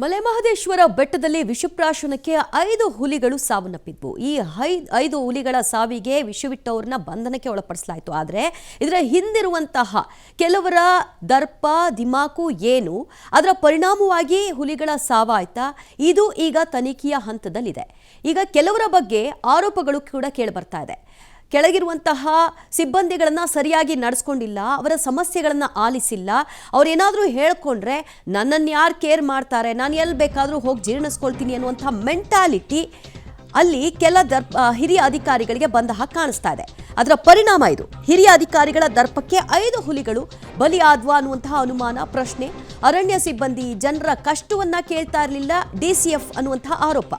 ಮಲೆಮಹದೇಶ್ವರ ಬೆಟ್ಟದಲ್ಲಿ ವಿಷಪ್ರಾಶನಕ್ಕೆ 5 ಹುಲಿಗಳು ಸಾವನ್ನಪ್ಪಿದ್ವು. ಈ 5 ಹುಲಿಗಳ ಸಾವಿಗೆ ವಿಷವಿಟ್ಟವರನ್ನ ಬಂಧನಕ್ಕೆ ಒಳಪಡಿಸಲಾಯಿತು. ಆದರೆ ಇದರ ಹಿಂದಿರುವಂತಹ ಕೆಲವರ ದರ್ಪ ದಿಮಾಕು ಏನು, ಅದರ ಪರಿಣಾಮವಾಗಿ ಹುಲಿಗಳ ಸಾವಾಯ್ತಾ, ಇದು ಈಗ ತನಿಖೆಯ ಹಂತದಲ್ಲಿದೆ. ಈಗ ಕೆಲವರ ಬಗ್ಗೆ ಆರೋಪಗಳು ಕೂಡ ಕೇಳಿಬರ್ತಾ ಇದೆ. ಕೆಳಗಿರುವಂತಹ ಸಿಬ್ಬಂದಿಗಳನ್ನು ಸರಿಯಾಗಿ ನಡೆಸ್ಕೊಂಡಿಲ್ಲ, ಅವರ ಸಮಸ್ಯೆಗಳನ್ನು ಆಲಿಸಿಲ್ಲ, ಅವರೇನಾದರೂ ಹೇಳ್ಕೊಂಡ್ರೆ ನನ್ನನ್ನು ಯಾರು ಕೇರ್ ಮಾಡ್ತಾರೆ, ನಾನು ಎಲ್ಲಿ ಬೇಕಾದರೂ ಹೋಗಿ ಜೀರ್ಣಿಸ್ಕೊಳ್ತೀನಿ ಅನ್ನುವಂಥ ಮೆಂಟಾಲಿಟಿ ಅಲ್ಲಿ ಹಿರಿಯ ಅಧಿಕಾರಿಗಳಿಗೆ ಬಂದ ಹಾಗೆ ಕಾಣಿಸ್ತಾ ಇದೆ. ಅದರ ಪರಿಣಾಮ ಇದು. ಹಿರಿಯ ಅಧಿಕಾರಿಗಳ ದರ್ಪಕ್ಕೆ 5 ಹುಲಿಗಳು ಬಲಿಯಾದ್ವಾ ಅನ್ನುವಂತಹ ಅನುಮಾನ, ಪ್ರಶ್ನೆ. ಅರಣ್ಯ ಸಿಬ್ಬಂದಿ ಜನರ ಕಷ್ಟವನ್ನ ಕೇಳ್ತಾ ಇರಲಿಲ್ಲ, ಡಿಸಿಎಫ್ ಅನ್ನುವಂತಹ ಆರೋಪ.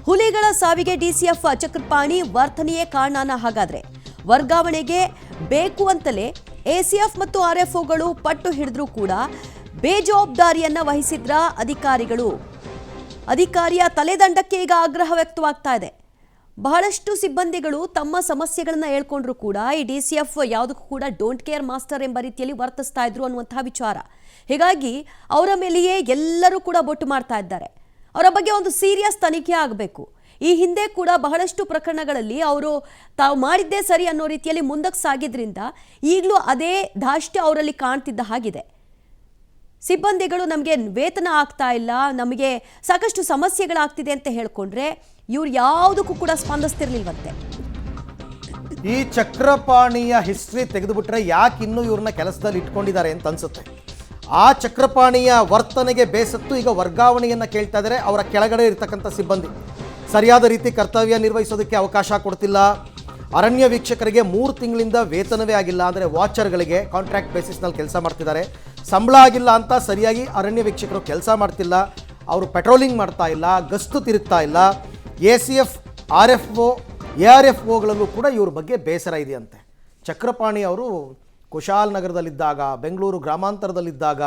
ಹುಲಿಗಳ ಸಾವಿಗೆ ಡಿಸಿಎಫ್ ಚಕ್ರಪಾಣಿ ವರ್ತನೆಯೇ ಕಾರಣನ? ಹಾಗಾದ್ರೆ ವರ್ಗಾವಣೆಗೆ ಬೇಕು ಅಂತಲೇ ಎಸಿಎಫ್ ಮತ್ತು ಆರ್ಎಫ್ಒಗಳು ಪಟ್ಟು ಹಿಡಿದ್ರೂ ಕೂಡ ಬೇಜವಾಬ್ದಾರಿಯನ್ನ ವಹಿಸಿದ್ರ ಅಧಿಕಾರಿಯ ತಲೆದಂಡಕ್ಕೆ ಈಗ ಆಗ್ರಹ ವ್ಯಕ್ತವಾಗ್ತಾ ಇದೆ. ಬಹಳಷ್ಟು ಸಿಬ್ಬಂದಿಗಳು ತಮ್ಮ ಸಮಸ್ಯೆಗಳನ್ನ ಹೇಳ್ಕೊಂಡ್ರು ಕೂಡ ಈ ಡಿಸಿಎಫ್ ಯಾವುದಕ್ಕೂ ಕೂಡ ಡೋಂಟ್ ಕೇರ್ ಮಾಸ್ಟರ್ ಎಂಬ ರೀತಿಯಲ್ಲಿ ವರ್ತಿಸ್ತಾ ಇದ್ರು ಅನ್ನುವಂತಹ ವಿಚಾರ. ಹೀಗಾಗಿ ಅವರ ಮೇಲೆಯೇ ಎಲ್ಲರೂ ಕೂಡ ಬೊಟ್ಟು ಮಾಡ್ತಾ ಇದ್ದಾರೆ. ಅವರ ಬಗ್ಗೆ ಒಂದು ಸೀರಿಯಸ್ ತನಿಖೆ ಆಗಬೇಕು. ಈ ಹಿಂದೆ ಕೂಡ ಬಹಳಷ್ಟು ಪ್ರಕರಣಗಳಲ್ಲಿ ಅವರು ತಾವು ಮಾಡಿದ್ದೇ ಸರಿ ಅನ್ನೋ ರೀತಿಯಲ್ಲಿ ಮುಂದಕ್ಕೆ ಸಾಗಿದ್ರಿಂದ ಈಗಲೂ ಅದೇ ಧಾಷ್ಟ್ಯ ಅವರಲ್ಲಿ ಕಾಣ್ತಿದ್ದ ಹಾಗಿದೆ. ಸಿಬ್ಬಂದಿಗಳು ನಮಗೆ ವೇತನ ಆಗ್ತಾ ಇಲ್ಲ, ನಮಗೆ ಸಾಕಷ್ಟು ಸಮಸ್ಯೆಗಳಾಗ್ತಿದೆ ಅಂತ ಹೇಳ್ಕೊಂಡ್ರೆ ಇವ್ರು ಯಾವುದಕ್ಕೂ ಕೂಡ ಸ್ಪಂದಿಸ್ತಿರ್ಲಿಲ್ವಂತೆ. ಈ ಚಕ್ರಪಾಣಿಯ ಹಿಸ್ಟ್ರಿ ತೆಗೆದುಬಿಟ್ರೆ ಯಾಕೆ ಇನ್ನೂ ಇವ್ರನ್ನ ಕೆಲಸದಲ್ಲಿ ಇಟ್ಕೊಂಡಿದ್ದಾರೆ ಅಂತ ಅನ್ಸುತ್ತೆ. ಆ ಚಕ್ರಪಾಣಿಯ ವರ್ತನೆಗೆ ಬೇಸತ್ತು ಈಗ ವರ್ಗಾವಣೆಯನ್ನು ಕೇಳ್ತಾ ಇದ್ದಾರೆ. ಅವರ ಕೆಳಗಡೆ ಇರತಕ್ಕಂಥ ಸಿಬ್ಬಂದಿ ಸರಿಯಾದ ರೀತಿ ಕರ್ತವ್ಯ ನಿರ್ವಹಿಸೋದಕ್ಕೆ ಅವಕಾಶ ಕೊಡ್ತಿಲ್ಲ. ಅರಣ್ಯ ವೀಕ್ಷಕರಿಗೆ 3 ತಿಂಗಳಿಂದ ವೇತನವೇ ಆಗಿಲ್ಲ. ಅಂದರೆ ವಾಚರ್ಗಳಿಗೆ ಕಾಂಟ್ರಾಕ್ಟ್ ಬೇಸಿಸ್ನಲ್ಲಿ ಕೆಲಸ ಮಾಡ್ತಿದ್ದಾರೆ. ಸಂಬಳ ಆಗಿಲ್ಲ ಅಂತ ಸರಿಯಾಗಿ ಅರಣ್ಯ ವೀಕ್ಷಕರು ಕೆಲಸ ಮಾಡ್ತಿಲ್ಲ. ಅವರು ಪೆಟ್ರೋಲಿಂಗ್ ಮಾಡ್ತಾ ಇಲ್ಲ, ಗಸ್ತು ತಿರುಗ್ತಾ ಇಲ್ಲ. ಎಸಿಎಫ್, ಆರ್ಎಫ್ಒ, ಎಆರ್ಎಫ್ಒಗಳಲ್ಲೂ ಕೂಡ ಇವ್ರ ಬಗ್ಗೆ ಬೇಸರ ಇದೆಯಂತೆ. ಚಕ್ರಪಾಣಿ ಅವರು ಕುಶಾಲನಗರದಲ್ಲಿದ್ದಾಗ, ಬೆಂಗಳೂರು ಗ್ರಾಮಾಂತರದಲ್ಲಿದ್ದಾಗ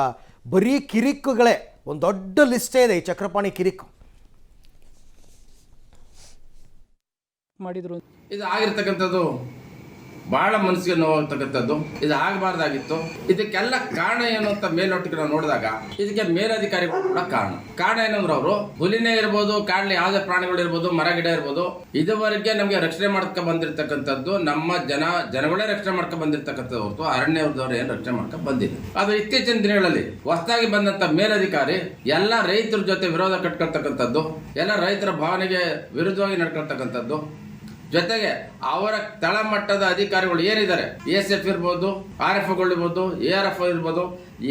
ಬರೀ ಕಿರಿಕುಗಳೇ ಒಂದು ದೊಡ್ಡ ಲಿಸ್ಟೇ ಇದೆ. ಈ ಚಕ್ರಪಾಣಿ ಕಿರಿಕು ಮಾಡಿದ್ರು. ಇದು ಆಗಿರ್ತಕ್ಕಂಥದ್ದು ಬಹಳ ಮನಸ್ಸಿಗೆ ನೋವಾಗ್ತಕ್ಕಂಥದ್ದು. ಇದು ಆಗಬಾರ್ದಾಗಿತ್ತು. ಇದಕ್ಕೆಲ್ಲ ಕಾರಣ ಏನು ಅಂತ ಮೇಲ್ನೋಟಕ್ಕೆ ನಾವು ನೋಡಿದಾಗ ಇದಕ್ಕೆ ಮೇಲಧಿಕಾರಿಗಳು ಕೂಡ ಕಾರಣ ಏನಂದ್ರೆ ಅವರು ಹುಲಿನೇ ಇರ್ಬೋದು, ಕಾಡಲ್ಲಿ ಯಾವುದೇ ಪ್ರಾಣಿಗಳು ಇರ್ಬೋದು, ಮರ ಗಿಡ ಇರ್ಬೋದು, ಇದುವರೆಗೆ ನಮಗೆ ರಕ್ಷಣೆ ಮಾಡ್ಕೊ ಬಂದಿರತಕ್ಕಂಥದ್ದು ನಮ್ಮ ಜನಗಳೇ ರಕ್ಷಣೆ ಮಾಡ್ಕೊ ಬಂದಿರತಕ್ಕಂಥದ್ದು ಹೊರತು ಅರಣ್ಯದವರು ಏನು ರಕ್ಷಣೆ ಮಾಡ್ಕೊ ಬಂದಿಲ್ಲ. ಅದು ಇತ್ತೀಚಿನ ದಿನಗಳಲ್ಲಿ ಹೊಸದಾಗಿ ಬಂದಂತ ಮೇಲಧಿಕಾರಿ ಎಲ್ಲ ರೈತರ ಜೊತೆ ವಿರೋಧ ಕಟ್ಕೊಳ್ತಕ್ಕಂಥದ್ದು, ಎಲ್ಲ ರೈತರ ಭಾವನೆಗೆ ವಿರುದ್ಧವಾಗಿ ನಡ್ಕೊಳ್ತಕ್ಕಂಥದ್ದು, ಜೊತೆಗೆ ಅವರ ತಳಮಟ್ಟದ ಅಧಿಕಾರಿಗಳು ಏನಿದ್ದಾರೆ, ಎಎಸ್ಎಫ್ ಇರ್ಬೋದು, ಆರ್ಎಫ್ಒಗಳು ಇರ್ಬೋದು, ಎಆರ್ಎಫ್ ಇರ್ಬೋದು,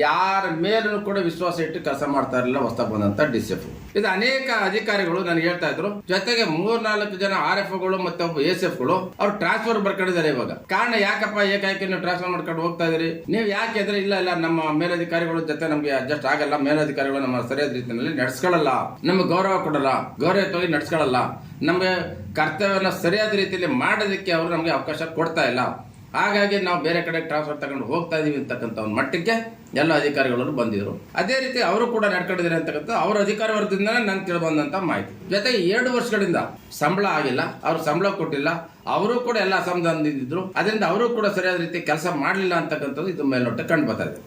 ಯಾರ ಮೇಲೂ ಕೂಡ ವಿಶ್ವಾಸ ಇಟ್ಟು ಕೆಲಸ ಮಾಡ್ತಾ ಇರಲಿಲ್ಲ ಹೊಸದಾಗಿ ಬಂದಂತ ಡಿಸಿಎಫ್. ಇದು ಅನೇಕ ಅಧಿಕಾರಿಗಳು ನನಗೆ ಹೇಳ್ತಾ ಇದ್ರು. ಜೊತೆಗೆ 3-4 ಜನ ಆರ್ಎಫ್ಒಗಳು ಮತ್ತೆ ಎಎಸ್ಎಫ್ಗಳು ಅವ್ರು ಟ್ರಾನ್ಸ್ಫರ್ ಬರ್ಕೊಂಡಿದ್ದಾರೆ. ಇವಾಗ ಕಾರಣ ಯಾಕಪ್ಪ ಏಕಾಏಕಿ ನೀವು ಟ್ರಾನ್ಸ್ಫರ್ ಮಾಡ್ಕೊಂಡು ಹೋಗ್ತಾ ಇದೀರಿ, ನೀವು ಯಾಕೆ ಅಂದ್ರೆ ಇಲ್ಲ ನಮ್ಮ ಮೇಲಧಿಕಾರಿಗಳ ಜೊತೆ ನಮ್ಗೆ ಅಡ್ಜಸ್ಟ್ ಆಗಲ್ಲ, ಮೇಲಧಿಕಾರಿಗಳು ನಮ್ಮ ಸರಿಯಾದ ರೀತಿಯಲ್ಲಿ ನಡೆಸ್ಕೊಳ್ಳಲ್ಲ, ನಮ್ಗೆ ಗೌರವ ಕೊಡಲ್ಲ, ಗೌರವಯುತವಾಗಿ ನಡೆಸ್ಕೊಳ್ಳಲ್ಲ, ನಮಗೆ ಕರ್ತವ್ಯನ ಸರಿಯಾದ ರೀತಿಯಲ್ಲಿ ಮಾಡೋದಕ್ಕೆ ಅವರು ನಮಗೆ ಅವಕಾಶ ಕೊಡ್ತಾ ಇಲ್ಲ. ಹಾಗಾಗಿ ನಾವು ಬೇರೆ ಕಡೆ ಟ್ರಾನ್ಸ್ಫರ್ ತಗೊಂಡು ಹೋಗ್ತಾ ಇದೀವಿ ಅಂತಕ್ಕಂಥ ಒಂದು ಮಟ್ಟಕ್ಕೆ ಎಲ್ಲ ಅಧಿಕಾರಿಗಳು ಬಂದಿದ್ರು. ಅದೇ ರೀತಿ ಅವರು ಕೂಡ ನಡ್ಕೊಂಡಿದ್ದಾರೆ ಅಂತಕ್ಕಂಥ ಅವರ ಅಧಿಕಾರಿ ವರ್ಗದಿಂದ ನಂಗೆ ತಿಳಿಬಂದಂತ ಮಾಹಿತಿ. ಜೊತೆಗೆ 2 ವರ್ಷಗಳಿಂದ ಸಂಬಳ ಆಗಿಲ್ಲ, ಅವ್ರು ಸಂಬಳ ಕೊಟ್ಟಿಲ್ಲ, ಅವರು ಕೂಡ ಎಲ್ಲ ಅಸಮಾಧಾನದಿಂದಿದ್ರು. ಅದರಿಂದ ಅವರು ಕೂಡ ಸರಿಯಾದ ರೀತಿ ಕೆಲಸ ಮಾಡಲಿಲ್ಲ ಅಂತಕ್ಕಂಥದ್ದು ಇದು ಮೇಲ್ನೋಟ ಕಂಡು ಬರ್ತಾ ಇದೆ.